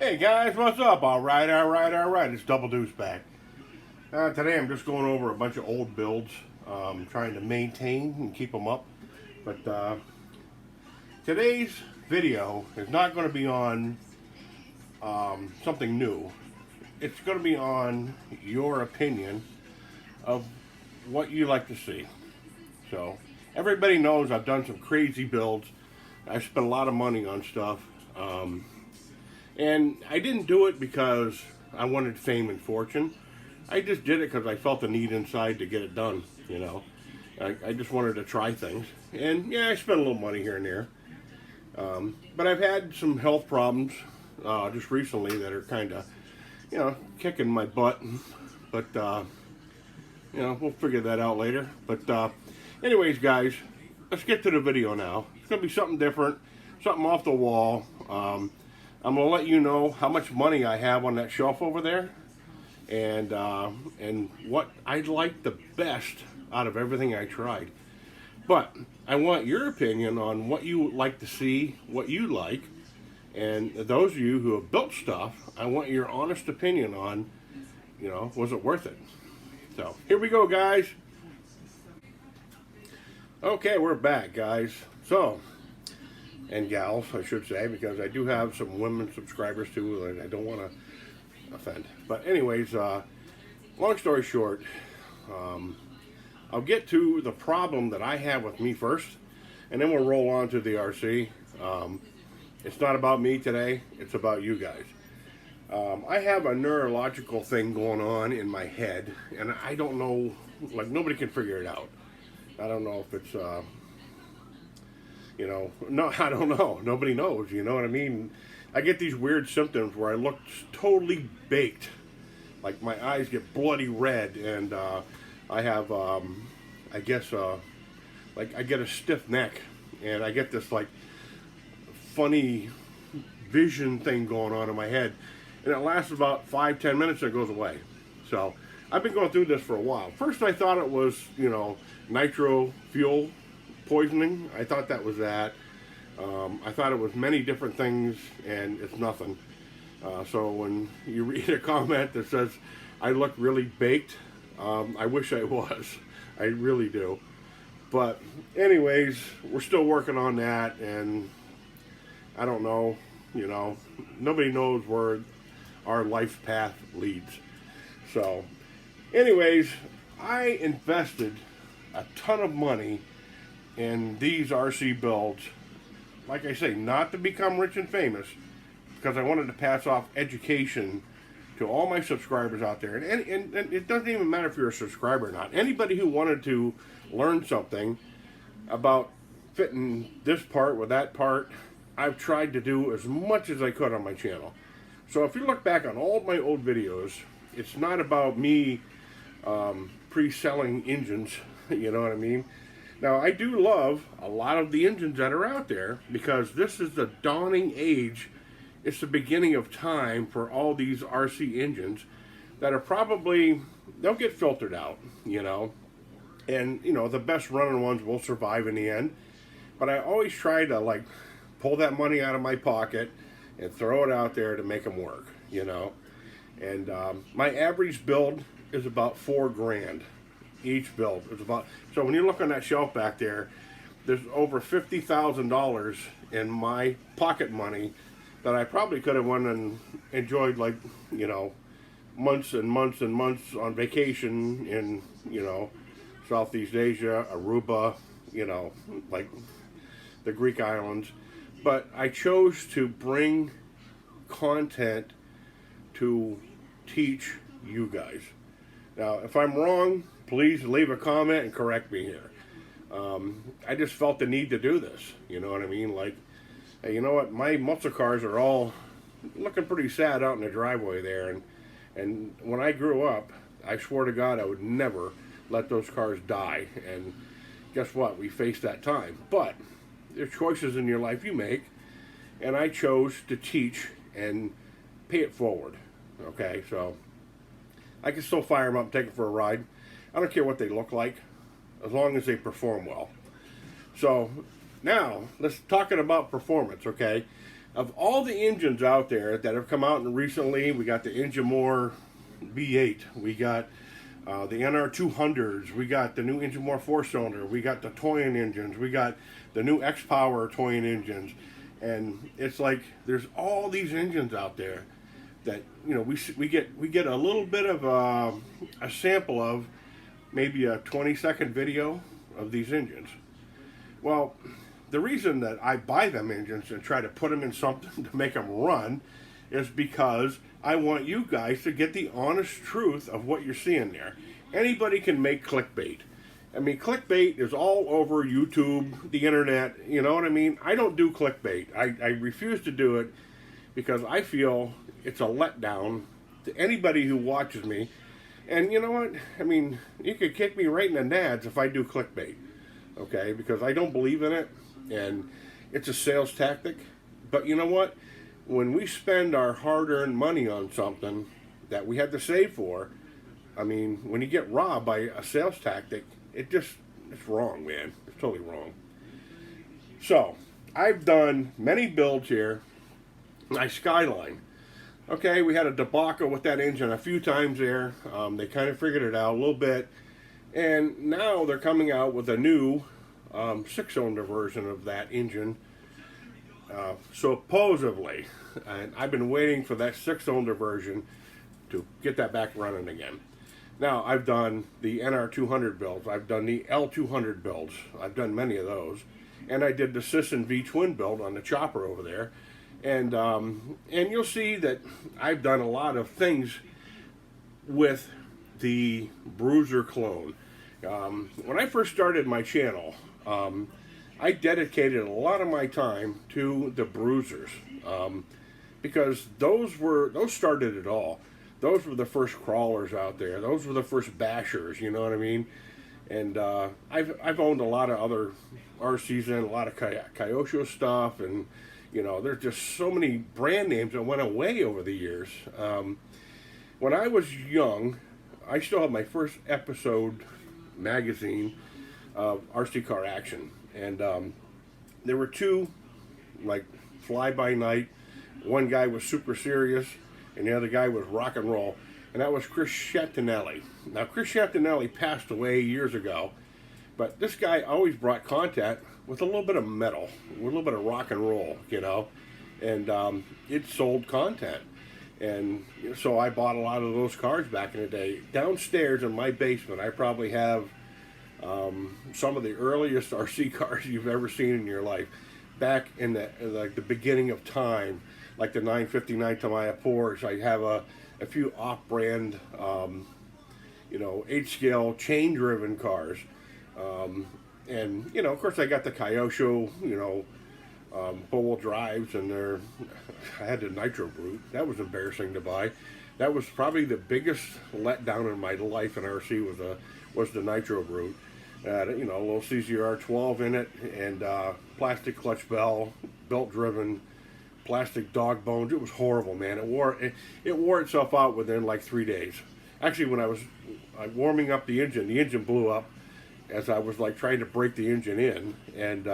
Hey guys, what's up? Alright. It's Double Deuce back. Today I'm just going over a bunch of old builds, trying to maintain and keep them up. But today's video is not going to be on something new. It's going to be on your opinion of what you like to see. So, everybody knows I've done some crazy builds. I spent a lot of money on stuff. And I didn't do it because I wanted fame and fortune. I just did it because I felt the need inside to get it done, you know. I just wanted to try things. And yeah, I spent a little money here and there. But I've had some health problems just recently that are kind of, you know, kicking my butt. But, you know, we'll figure that out later. But anyways, guys, let's get to the video now. It's going to be something different, something off the wall. I'm going to let you know how much money I have on that shelf over there and what I like the best out of everything I tried. But I want your opinion on what you would like to see, what you like, and those of you who have built stuff, I want your honest opinion on, you know, was it worth it? So, here we go, guys. Okay, we're back, guys. So, and gals, I should say, because I do have some women subscribers too, and I don't want to offend. But anyways, long story short, I'll get to the problem that I have with me first, and then we'll roll on to the RC. It's not about me today, it's about you guys. I have a neurological thing going on in my head, and I don't know, like nobody can figure it out. I don't know if it's... you know, no, I don't know. Nobody knows, you know what I mean? I get these weird symptoms where I look totally baked. Like my eyes get bloody red and I have, I guess, like I get a stiff neck and I get this like funny vision thing going on in my head. And it lasts about 5-10 minutes and it goes away. So I've been going through this for a while. First I thought it was, you know, nitro fuel poisoning. I thought that was that. I thought it was many different things, and it's nothing. So when you read a comment that says, I look really baked, I wish I was. I really do. But anyways, we're still working on that, and I don't know, you know, nobody knows where our life path leads. So anyways, I invested a ton of money in these RC builds, like I say, not to become rich and famous, because I wanted to pass off education to all my subscribers out there. And it doesn't even matter if you're a subscriber or not. Anybody who wanted to learn something about fitting this part with that part, I've tried to do as much as I could on my channel. So if you look back on all of my old videos, it's not about me pre-selling engines, you know what I mean? Now, I do love a lot of the engines that are out there because this is the dawning age. It's the beginning of time for all these RC engines that are probably, they'll get filtered out, you know. And, you know, the best running ones will survive in the end. But I always try to, like, pull that money out of my pocket and throw it out there to make them work, you know. And my average build is about $4,000. Each build is about, so when you look on that shelf back there, there's over $50,000 in my pocket money that I probably could have went and enjoyed, like, you know, months and months and months on vacation in, you know, Southeast Asia, Aruba, you know, like the Greek islands. But I chose to bring content to teach you guys. Now, if I'm wrong, please leave a comment and correct me here. I just felt the need to do this, you know what I mean? Like, hey, you know what, my muscle cars are all looking pretty sad out in the driveway there, and when I grew up, I swore to God I would never let those cars die, and guess what, we faced that time. But there's choices in your life you make, and I chose to teach and pay it forward, okay? So I can still fire them up and take it for a ride. I don't care what they look like, as long as they perform well. So now, let's talking about performance, okay? of all the engines out there that have come out recently, we got the Ingenieur V8, we got the NR200s, we got the new Ingenieur 4-cylinder, we got the Toyin engines, we got the new X-Power Toyin engines, and it's like there's all these engines out there that, you know, we get a little bit of a sample of maybe a 20-second video of these engines. Well, the reason that I buy them engines and try to put them in something to make them run is because I want you guys to get the honest truth of what you're seeing there. Anybody can make clickbait. I mean, clickbait is all over YouTube, the internet, you know what I mean? I don't do clickbait. I refuse to do it because I feel it's a letdown to anybody who watches me. And you know what? I mean, you could kick me right in the nads if I do clickbait, okay? Because I don't believe in it. And it's a sales tactic. But you know what? When we spend our hard-earned money on something that we had to save for, I mean, when you get robbed by a sales tactic, it's wrong, man. It's totally wrong. So, I've done many builds here. My Skyline. Okay, we had a debacle with that engine a few times there. They kind of figured it out a little bit. And now they're coming out with a new 6-cylinder version of that engine, supposedly, and I've been waiting for that 6-cylinder version to get that back running again. Now, I've done the NR200 builds, I've done the L200 builds, I've done many of those, and I did the Sisson V-twin build on the chopper over there, and you'll see that I've done a lot of things with the Bruiser clone. When I first started my channel, I dedicated a lot of my time to the Bruisers, because those started it all. Those were the first crawlers out there. Those were the first bashers, you know what I mean? And I've owned a lot of other RCs and a lot of Kyosho stuff, and you know, there's just so many brand names that went away over the years. When I was young, I still have my first episode magazine of RC Car Action, and there were two, like, fly-by-night. One guy was super serious, and the other guy was rock and roll, and that was Chris Chantinelli. Now, Chris Chantinelli passed away years ago, but this guy always brought content with a little bit of metal, with a little bit of rock and roll, you know, and it sold content. And so I bought a lot of those cars back in the day. Downstairs in my basement, I probably have some of the earliest RC cars you've ever seen in your life. Back in the beginning of time, like the 959 Tamiya Porsche, I have a few off-brand, 8-scale chain-driven cars. And, you know, of course I got the Kyosho, four-wheel drives, and I had the Nitro Brute. That was embarrassing to buy. That was probably the biggest letdown in my life in RC was the Nitro Brute. A little CZR 12 in it, and plastic clutch bell, belt-driven, plastic dog bones. It was horrible, man. It wore itself out within like 3 days. Actually, when I was warming up the engine blew up as I was like trying to break the engine in, and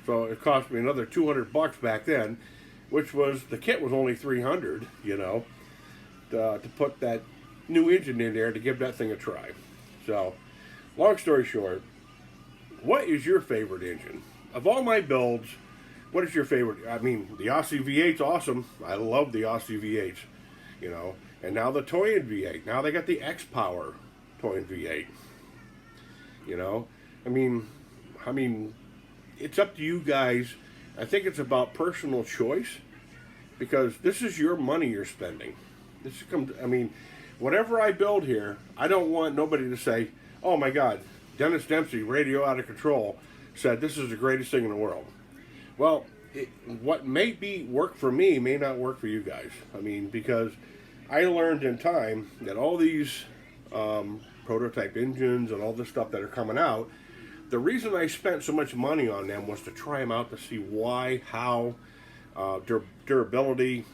so it cost me another $200 back then, which was, the kit was only $300, to put that new engine in there to give that thing a try. So, long story short, what is your favorite engine? Of all my builds, what is your favorite? I mean, the Aussie V8's awesome. I love the Aussie V8s, and now the Toyin V8. Now they got the X-Power Toyin V8. I mean, it's up to you guys. I think it's about personal choice, because this is your money you're spending. Whatever I build here, I don't want nobody to say, oh my God, Dennis Dempsey, Radio Out of Control, said this is the greatest thing in the world. Well, what may work for me may not work for you guys. Because I learned in time that all these prototype engines and all this stuff that are coming out, the reason I spent so much money on them was to try them out to see why, how, durability,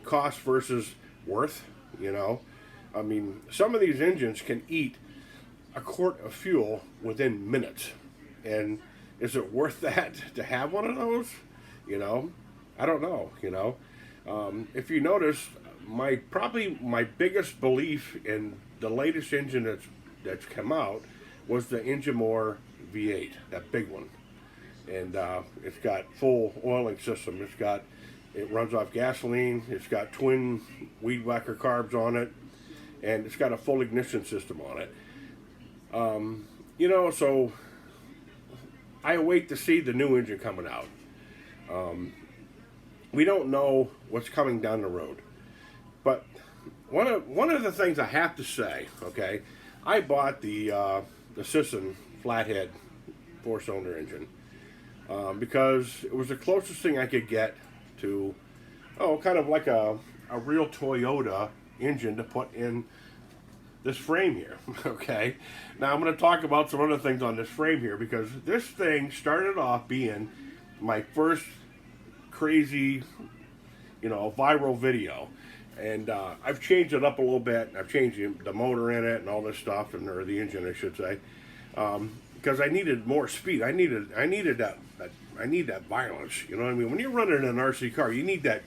cost versus worth, Some of these engines can eat a quart of fuel within minutes. And is it worth that to have one of those? I don't know, you know. If you notice, probably my biggest belief in the latest engine that's come out was the Ingenieur V8, that big one, and it's got full oiling system. It runs off gasoline. It's got twin weed whacker carbs on it, and it's got a full ignition system on it. You know, so I await to see the new engine coming out. We don't know what's coming down the road, but one of the things I have to say, okay, I bought the Sisson flathead 4-cylinder engine because it was the closest thing I could get to, kind of like a real Toyota engine to put in this frame here. Okay, now I'm going to talk about some other things on this frame here, because this thing started off being my first crazy, viral video, and I've changed it up a little bit. I've changed the motor in it and all this stuff, or the engine, I should say, because I needed more speed. I needed that violence. You know what I mean? When you're running an RC car, you need that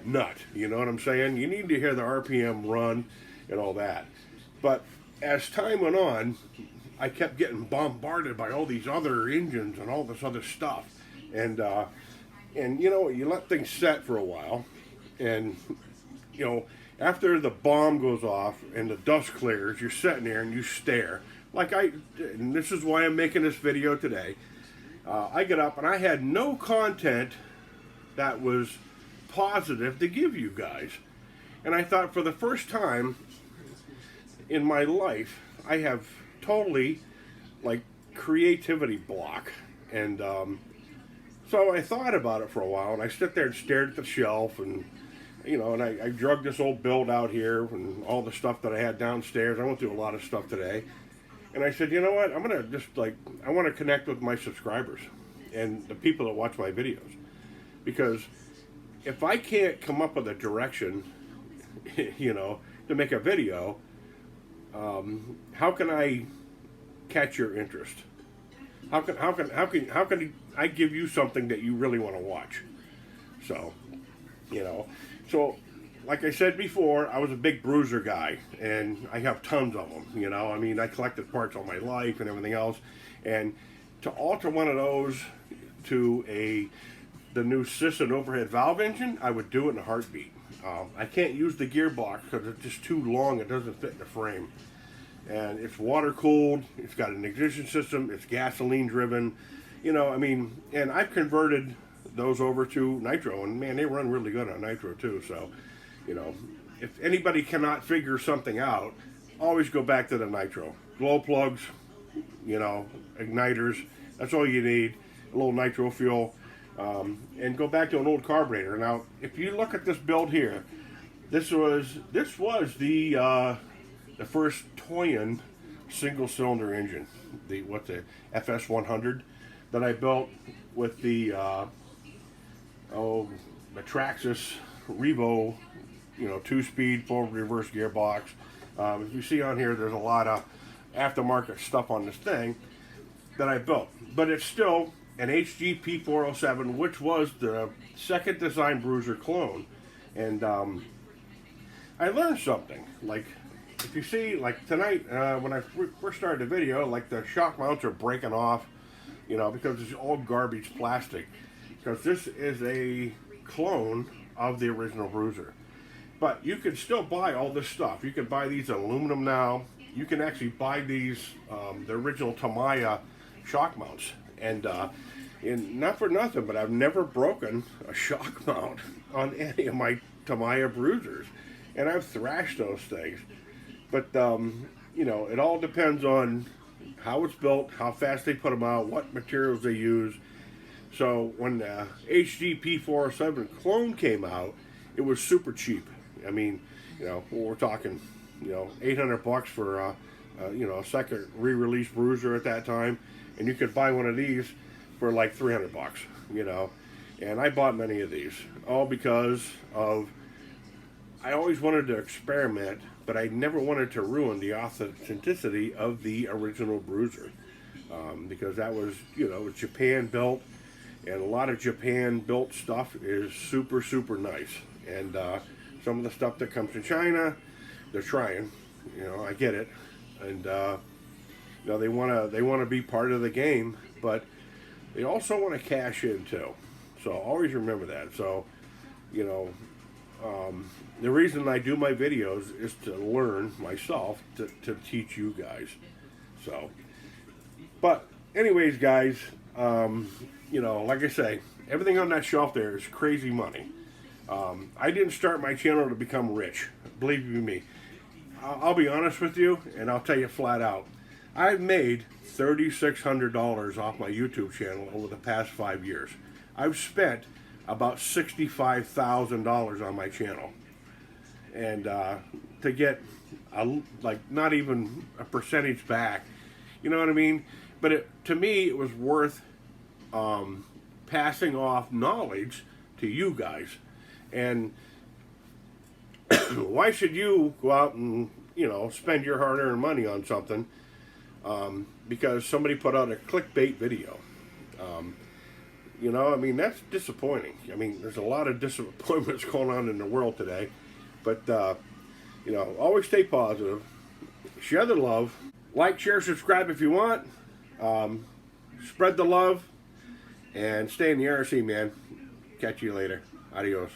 nut. You know what I'm saying? You need to hear the RPM run and all that. But as time went on, I kept getting bombarded by all these other engines and all this other stuff, and you let things set for a while, and after the bomb goes off and the dust clears, you're sitting there and you stare. And this is why I'm making this video today. I get up and I had no content that was positive to give you guys. And I thought, for the first time in my life, I have totally, creativity block. And so I thought about it for a while, and I sit there and stared at the shelf, and and I drug this old build out here and all the stuff that I had downstairs. I went through a lot of stuff today. And I said, you know what, I'm going to just I want to connect with my subscribers and the people that watch my videos. Because if I can't come up with a direction, to make a video, how can I catch your interest? How can I give you something that you really want to watch? So, like I said before, I was a big bruiser guy, and I have tons of them. I collected parts all my life and everything else, and to alter one of those to the new Sisson overhead valve engine, I would do it in a heartbeat. I can't use the gearbox because it's just too long. It doesn't fit in the frame, and it's water cooled. It's got an ignition system. It's gasoline driven. And I've converted those over to nitro, and man, they run really good on nitro too. So, if anybody cannot figure something out, always go back to the nitro. Glow plugs, igniters, that's all you need. A little nitro fuel, and go back to an old carburetor. Now, if you look at this build here, this was the first Toyon single-cylinder engine, the FS100 that I built with the Traxxas Revo, 2-speed forward reverse gearbox. If you see on here, there's a lot of aftermarket stuff on this thing that I built, but it's still an HGP 407, which was the second design Bruiser clone. And I learned something. If you see, tonight, when I first started the video, the shock mounts are breaking off, because it's all garbage plastic. Because this is a clone of the original Bruiser. But you can still buy all this stuff. You can buy these in aluminum now. You can actually buy these, the original Tamiya shock mounts. And not for nothing, but I've never broken a shock mount on any of my Tamiya Bruisers. And I've thrashed those things. But, it all depends on how it's built, how fast they put them out, what materials they use. So when the HGP 407 clone came out, it was super cheap. We're talking, $800 for a second re-release Bruiser at that time, and you could buy one of these for $300, And I bought many of these, all because of I always wanted to experiment, but I never wanted to ruin the authenticity of the original Bruiser, because that was, it was Japan built. and a lot of Japan built stuff is super, super nice. And some of the stuff that comes from China, they're trying, you know, I get it. And you know, they want to be part of the game, but they also want to cash in too. So always remember that. So, you know, the reason I do my videos is to learn myself, to teach you guys. So, but anyways, guys, you know, like I say, everything on that shelf there is crazy money. I didn't start my channel to become rich. Believe you me. I'll be honest with you, and I'll tell you flat out. I've made $3,600 off my YouTube channel over the past 5 years. I've spent about $65,000 on my channel. And to get, like, not even a percentage back, you know what I mean? But to me, it was worth passing off knowledge to you guys. And why should you go out and, you know, spend your hard-earned money on something because somebody put out a clickbait video? You know, I mean, that's disappointing. I mean, there's a lot of disappointments going on in the world today. But, you know, always stay positive. Share the love. Like, share, subscribe if you want. Spread the love. And stay in the RC, man. Catch you later. Adios.